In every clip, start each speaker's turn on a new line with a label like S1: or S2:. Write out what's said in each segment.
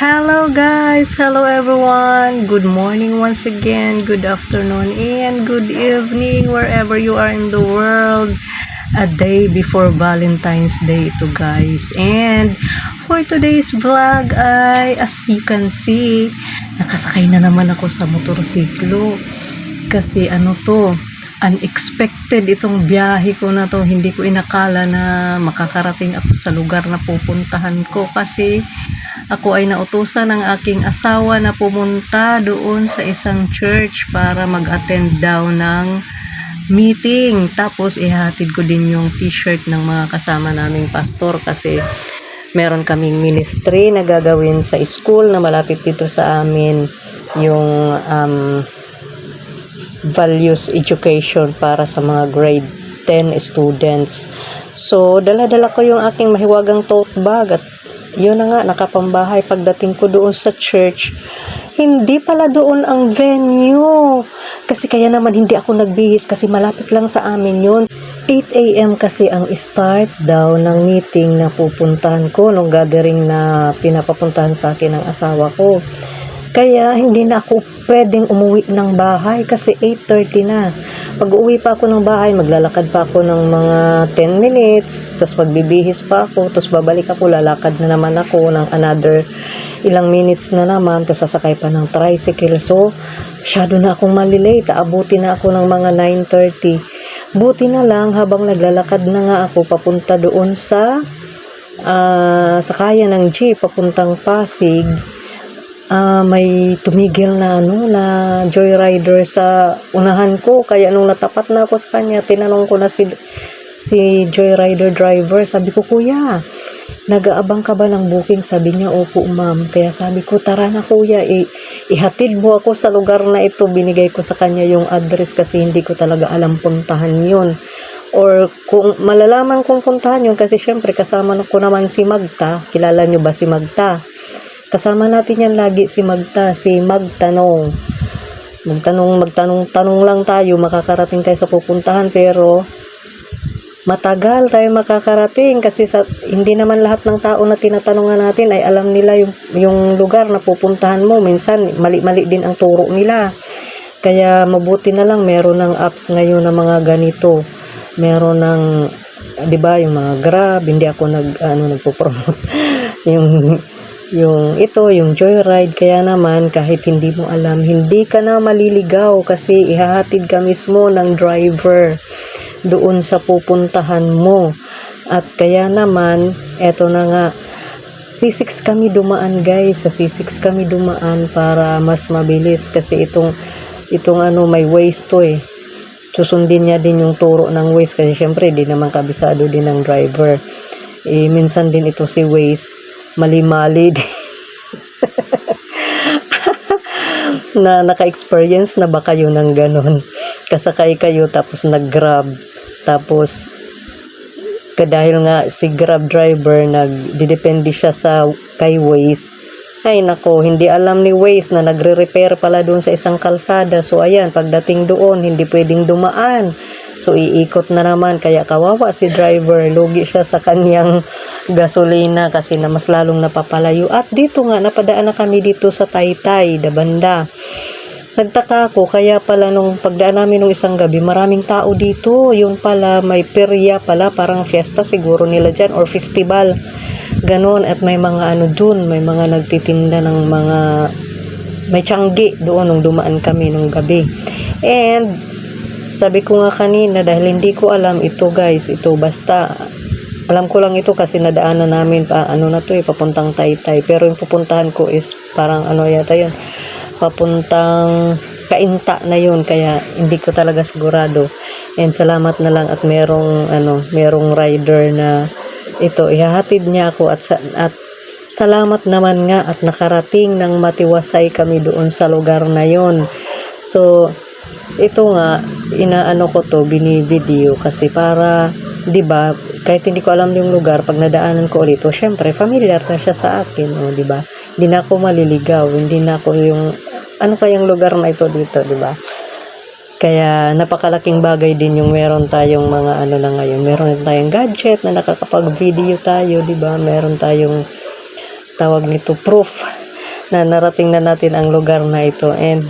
S1: Hello guys, hello everyone. Good morning once again, good afternoon and good evening wherever you are in the world. A day before Valentine's Day ito guys. And for today's vlog ay as you can see, nakasakay na naman ako sa motorsiklo. Kasi unexpected itong biyahe ko na to. Hindi ko inakala na makakarating ako sa lugar na pupuntahan ko kasi ako ay nautusan ng aking asawa na pumunta doon sa isang church para mag-attend daw ng meeting. Tapos ihatid ko din yung t-shirt ng mga kasama naming pastor kasi meron kaming ministry na gagawin sa school na malapit dito sa amin, yung values education para sa mga grade 10 students. So dala-dala ko yung aking mahiwagang tote bag at yun na nga, nakapambahay. Pagdating ko doon sa church, hindi pala doon ang venue. Kasi kaya naman hindi ako nagbihis kasi malapit lang sa amin yun. 8 a.m. kasi ang start daw ng meeting na pupuntahan ko nung gathering na pinapapuntahan sa akin ng asawa ko. Kaya hindi na ako pwedeng umuwi ng bahay kasi 8:30 na. Pag uwi pa ako ng bahay, maglalakad pa ako ng mga 10 minutes, tapos magbibihis pa ako, tapos babalik ako, lalakad na naman ako ng another ilang minutes na naman, tapos sasakay pa ng tricycle. So, masyado na akong malilate. Aabuti na ako ng mga 9:30. Buti na lang habang naglalakad na nga ako papunta doon sa sakayan ng jeep papuntang Pasig, may tumigil na joyrider sa unahan ko. Kaya nung natapat na ako sa kanya, tinanong ko na si joyrider driver. Sabi ko, kuya, nag-aabang ka ba ng booking? Sabi niya, opo ma'am. Kaya sabi ko, tara na kuya, ihatid mo ako sa lugar na ito. Binigay ko sa kanya yung address kasi hindi ko talaga alam puntahan yun. Or kung malalaman kong puntahan yun, kasi syempre kasama ko naman si Magta. Kilala nyo ba si Magta? Kasama natin yan lagi si Magta, si Magtanong. Magtanong lang tayo, makakarating tayo sa pupuntahan, pero matagal tayo makakarating kasi hindi naman lahat ng tao na tinatanungan natin ay alam nila yung lugar na pupuntahan mo. Minsan, mali-mali din ang turo nila. Kaya mabuti na lang meron ng apps ngayon na mga ganito. Meron ng, di ba, yung mga Grab, hindi ako nagpo-promote. yung joyride. Kaya naman kahit hindi mo alam, hindi ka na maliligaw kasi ihahatid ka mismo ng driver doon sa pupuntahan mo. At kaya naman eto na nga, C6 kami dumaan guys, sa C6 kami dumaan para mas mabilis kasi itong may Waze to susundin niya din yung turo ng Waze kasi syempre di naman kabisado din ng driver. Minsan din ito si Waze mali-mali na naka-experience na ba kayo ng ganon? Kasakay kayo tapos nag-grab, tapos dahil nga si grab driver nagdidepende siya sa kay Waze, ay nako, hindi alam ni Waze na nagre-repair pala doon sa isang kalsada. So ayan, pagdating doon hindi pwedeng dumaan, so iikot na naman. Kaya kawawa si driver, lugi siya sa kanyang gasolina kasi na mas lalong napapalayo. At dito nga, napadaan na kami dito sa Taytay, Dabanda. Nagtaka ako, kaya pala nung pagdaan namin nung isang gabi, maraming tao dito. Yung pala, may perya pala, parang fiesta siguro nila dyan, or festival. Ganon, at may mga dun, may mga nagtitinda ng mga, may tiyanggi doon nung dumaan kami nung gabi. And sabi ko nga kanina, dahil hindi ko alam ito guys, ito basta alam ko lang ito kasi nadaanan namin papuntang Taytay, pero yung pupuntahan ko is parang yata yun, papuntang Kainta na yun, kaya hindi ko talaga sigurado. And salamat na lang at merong rider na ito ihahatid niya ako at salamat naman nga at nakarating ng matiwasay kami doon sa lugar na yun. So ito nga, binivideo kasi para, di ba, kahit hindi ko alam yung lugar, pag nadaanan ko ulit, syempre, familiar na siya sa akin, di ba? Hindi na ako maliligaw, hindi na ako kayang lugar na ito dito, di ba? Kaya, napakalaking bagay din yung meron tayong mga na ngayon. Meron tayong gadget na nakakapag-video tayo, di ba? Meron tayong tawag nito proof na narating na natin ang lugar na ito. And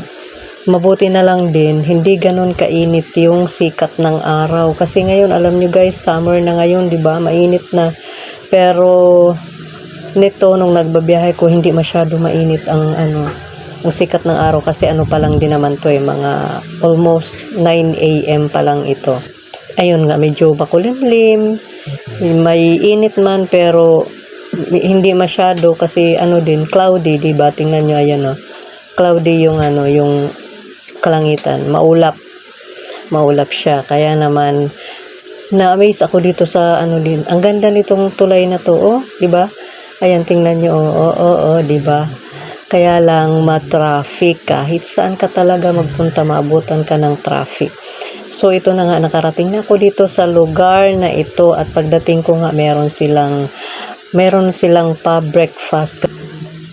S1: mabuti na lang din, hindi ganun kainit yung sikat ng araw. Kasi ngayon, alam nyo guys, summer na ngayon, di ba? Mainit na. Pero nito, nung nagbabiyahe ko, hindi masyado mainit ang ang sikat ng araw. Kasi pa lang din naman to mga almost 9 a.m. pa lang ito. Ayun nga, medyo makulimlim. May init man, pero hindi masyado kasi din, cloudy, di ba? Tingnan nyo, ayan cloudy yung yung kalangitan, maulap siya. Kaya naman na-amaze ako dito sa din. Ang ganda nitong tulay na to, di ba? Ayan, tingnan nyo, di ba? Kaya lang ma-traffic, kahit saan ka talaga magpunta, maabutan ka ng traffic. So ito na nga, nakarating na ako dito sa lugar na ito, at pagdating ko nga meron silang pa-breakfast.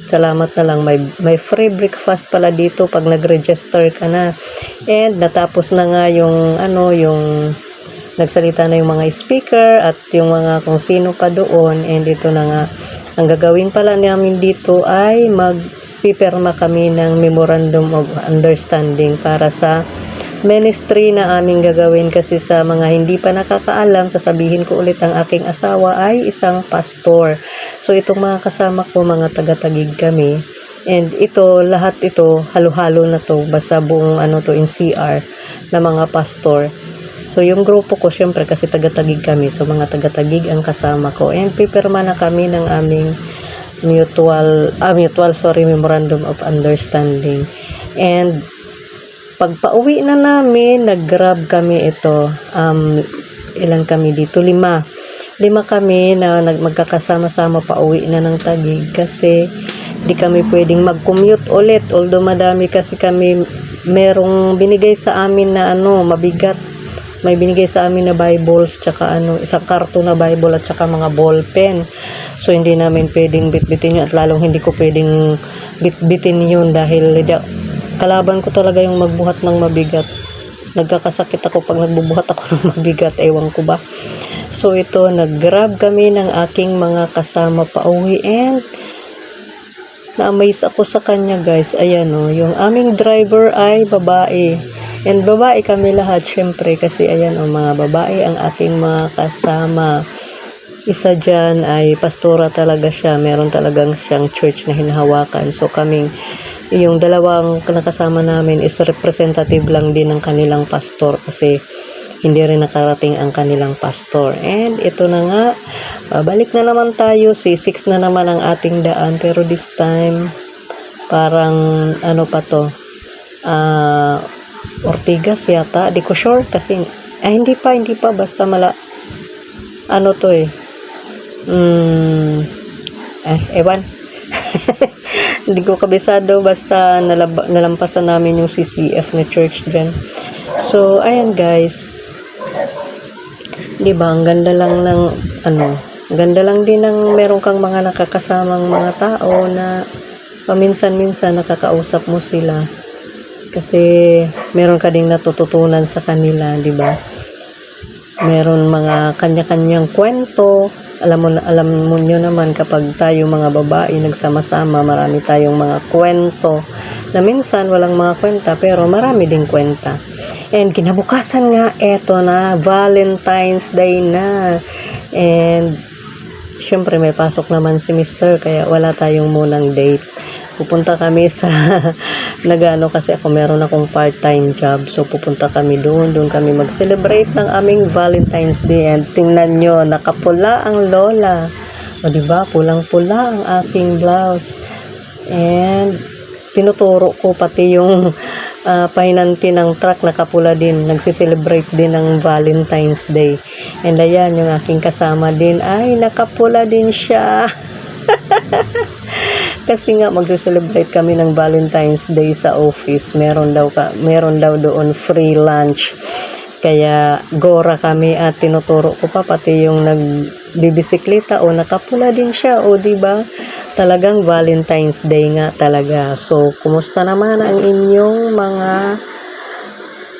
S1: Salamat na lang, may free breakfast pala dito pag nag-register ka na. And natapos na nga yung yung nagsalita na yung mga speaker at yung mga kung sino pa doon. And ito na nga, ang gagawin pala namin dito ay magpipirma kami ng Memorandum of Understanding para sa ministry na aming gagawin. Kasi sa mga hindi pa nakakaalam, sasabihin ko ulit, ang aking asawa ay isang pastor. So itong mga kasama ko, mga taga-Taguig kami, and ito, lahat ito, halo-halo na to, basta buong to, NCR na mga pastor. So yung grupo ko, syempre kasi taga-Taguig kami, so mga taga-Taguig ang kasama ko, and pipirma na kami ng aming Memorandum of Understanding. And pagpa-uwi na namin, nag-grab kami ito. Ilan kami dito? 5 kami na magkakasama-sama pa uwi na ng Taguig kasi di kami pwedeng mag-commute ulit. Although madami kasi kami, merong binigay sa amin na mabigat. May binigay sa amin na Bibles, tsaka isang karton na Bible at tsaka mga ball pen. So hindi namin pwedeng bitbitin yun, at lalong hindi ko pwedeng bitbitin yun dahil kalaban ko talaga yung magbuhat ng mabigat. Nagkakasakit ako pag nagbubuhat ako ng mabigat, ewan ko ba. So ito, nag-grab kami ng aking mga kasama pa uwi, and na-amaze ako sa kanya guys. Ayan yung aming driver ay babae. And babae kami lahat, syempre, kasi ayan mga babae ang aking mga kasama. Isa dyan ay pastora talaga siya. Meron talagang siyang church na hinahawakan. So kaming yung dalawang nakasama namin is representative lang din ng kanilang pastor kasi hindi rin nakarating ang kanilang pastor. And ito na nga, balik na naman tayo. C6 na naman ang ating daan, pero this time parang pa to, Ortigas yata, di ko sure kasi hindi pa basta to ewan. Hindi ko kabisado, basta nalampasan namin yung CCF na church dyan. So ayan guys, di ba ang ganda lang ng ganda lang din ng meron kang mga nakakasamang mga tao na paminsan-minsan nakakausap mo sila kasi meron ka ding natututunan sa kanila, di ba? Meron mga kanya-kanyang kwento. Alam mo nyo naman, kapag tayo mga babae nagsama-sama, marami tayong mga kwento na minsan walang mga kwenta pero marami ding kwenta. And kinabukasan nga, eto na, Valentine's Day na. And syempre may pasok naman si Mr. kaya wala tayong munang date. Pupunta kami sa kasi ako meron akong part-time job, so pupunta kami doon kami mag-celebrate ng aming Valentine's Day. And tingnan nyo, nakapula ang lola, o diba, pulang-pula ang aking blouse. And tinuturo ko pati yung pahinanti ng truck, nakapula din, nagsiselebrate din ng Valentine's Day. And ayan, yung aking kasama din ay nakapula din siya. Kasi nga magse-celebrate kami ng Valentine's Day sa office. Meron daw doon free lunch. Kaya gora kami at tinuturo ko pa pati yung nagbibisikleta nakapula din siya, di ba? Talagang Valentine's Day nga talaga. So kumusta naman ang inyong mga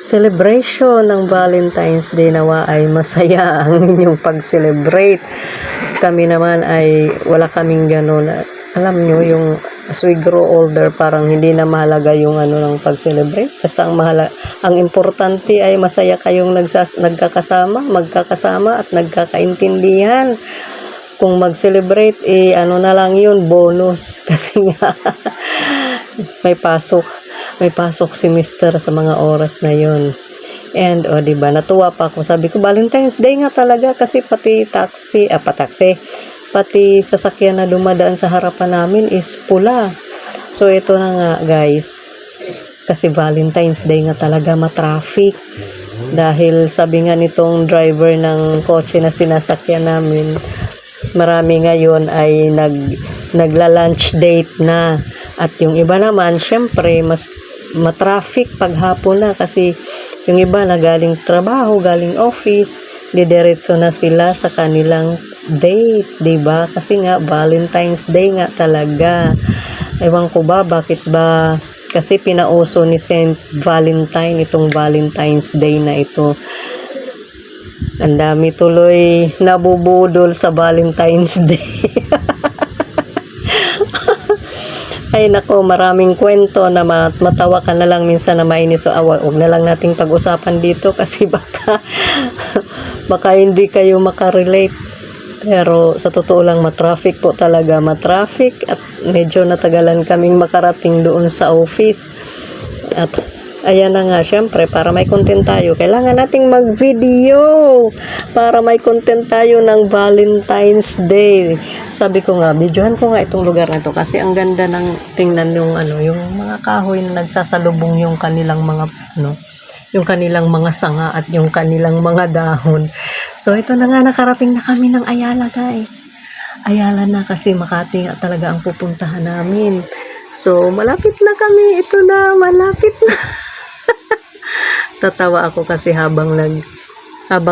S1: celebration ng Valentine's Day? Nawa ay masaya ang inyong pag-celebrate. Kami naman ay wala kaming ganun. Alam nyo, yung as we grow older, parang hindi na mahalaga yung ano ng pag-celebrate. Basta ang importante ay masaya kayong magkakasama at nagkakaintindihan. Kung mag-celebrate, ano na lang yun, bonus. Kasi nga, may pasok si Mister sa mga oras na yun. And, diba, natuwa pa ako. Sabi ko, Valentine's Day nga talaga kasi pati sasakyan na dumadaan sa harapan namin is pula. So, ito na nga, guys. Kasi Valentine's Day nga talaga matraffic. Dahil sabi nga nitong driver ng kotse na sinasakyan namin, marami ngayon ay nagla-lunch date na. At yung iba naman, syempre, mas matraffic paghapon na kasi yung iba na galing trabaho, galing office, didiretso na sila sa kanilang date, 'di ba? Kasi nga Valentine's Day nga talaga. Ewan ko ba bakit ba kasi pinauso ni Saint Valentine itong Valentine's Day na ito. Ang dami tuloy nabubudol sa Valentine's Day. Ay nako, maraming kwento na matawa ka na lang minsan na mainis. So, huwag na lang nating pag-usapan dito kasi baka hindi kayo makarelate. Pero sa totoo lang, matraffic po talaga. Matraffic at medyo natagalan kaming makarating doon sa office. At ayan na nga, syempre, para may content tayo, kailangan nating mag-video para may content tayo ng Valentine's Day. Sabi ko nga, videohan ko nga itong lugar na to kasi ang ganda ng tingnan yung yung mga kahoy na nagsasalubong yung kanilang mga yung kanilang mga sanga at yung kanilang mga dahon. So ito na nga, nakarating na kami ng Ayala, guys. Ayala na kasi Makati nga talaga ang pupuntahan namin. So malapit na kami, ito na, malapit na. Tatawa ako kasi habang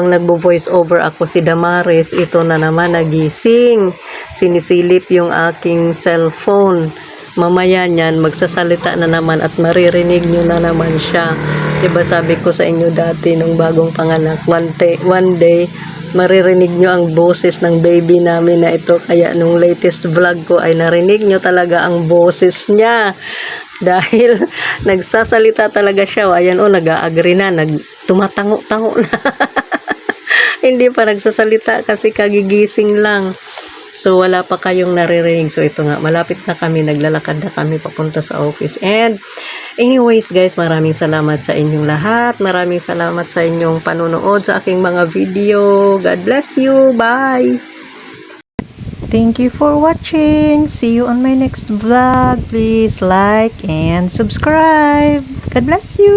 S1: nagbo-voice over ako si Damaris, ito na naman nagising. Sinisilip yung aking cellphone. Mamaya niyan, magsasalita na naman at maririnig nyo na naman siya. Diba sabi ko sa inyo dati nung bagong panganak, one day, maririnig nyo ang boses ng baby namin na ito. Kaya nung latest vlog ko ay narinig nyo talaga ang boses niya. Dahil nagsasalita talaga siya. Ayan nag-a-agree na, tumatango-tango na. Hindi pa nagsasalita kasi kagigising lang. So wala pa kayong naririnig. So ito nga, malapit na kami, naglalakad na kami papunta sa office. And anyways guys, maraming salamat sa inyong lahat. Maraming salamat sa inyong panonood sa aking mga video. God bless you. Bye! Thank you for watching. See you on my next vlog. Please like and subscribe. God bless you.